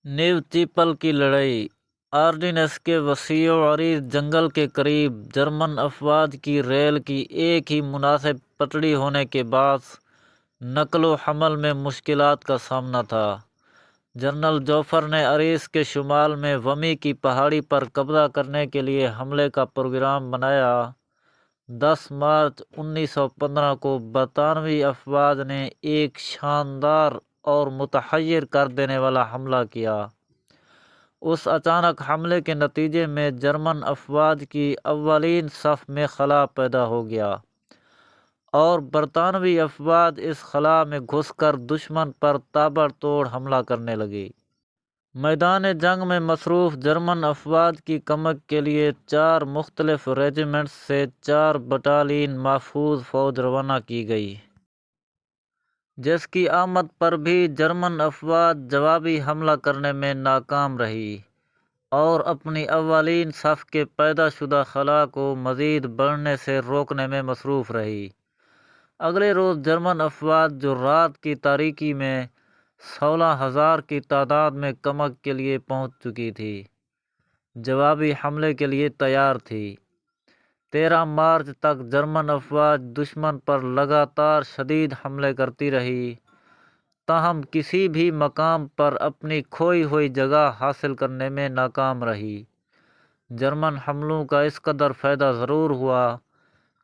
New Chappell کی لڑائی۔ Ordinance کے وسیع و عریض جنگل کے قریب جرمن افواج کی ریل کی ایک ہی مناسب پٹڑی ہونے کے باعث نقل و حمل میں مشکلات کا سامنا تھا۔ جنرل جوفر نے عریش کے شمال میں ومی کی پہاڑی پر قبضہ کرنے کے لیے حملے کا پروگرام بنایا۔ 10 مارچ 1915 کو برطانوی افواج نے ایک شاندار اور متحیر کر دینے والا حملہ کیا۔ اس اچانک حملے کے نتیجے میں جرمن افواج کی اولین صف میں خلا پیدا ہو گیا اور برطانوی افواج اس خلا میں گھس کر دشمن پر تابڑتوڑ حملہ کرنے لگی۔ میدان جنگ میں مصروف جرمن افواج کی کمک کے لیے 4 مختلف ریجیمنٹس سے 4 بٹالین محفوظ فوج روانہ کی گئی، جس کی آمد پر بھی جرمن افواج جوابی حملہ کرنے میں ناکام رہی اور اپنی اولین صف کے پیدا شدہ خلا کو مزید بڑھنے سے روکنے میں مصروف رہی۔ اگلے روز جرمن افواج، جو رات کی تاریکی میں 16,000 کی تعداد میں کمک کے لیے پہنچ چکی تھی، جوابی حملے کے لیے تیار تھی۔ 13 مارچ تک جرمن افواج دشمن پر لگاتار شدید حملے کرتی رہی، تاہم کسی بھی مقام پر اپنی کھوئی ہوئی جگہ حاصل کرنے میں ناکام رہی۔ جرمن حملوں کا اس قدر فائدہ ضرور ہوا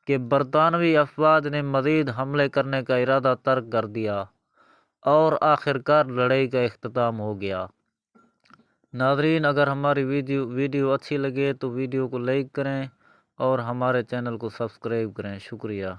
کہ برطانوی افواج نے مزید حملے کرنے کا ارادہ ترک کر دیا اور آخرکار لڑائی کا اختتام ہو گیا۔ ناظرین، اگر ہماری ویڈیو اچھی لگے تو ویڈیو کو لائک کریں اور ہمارے چینل کو سبسکرائب کریں۔ شکریہ۔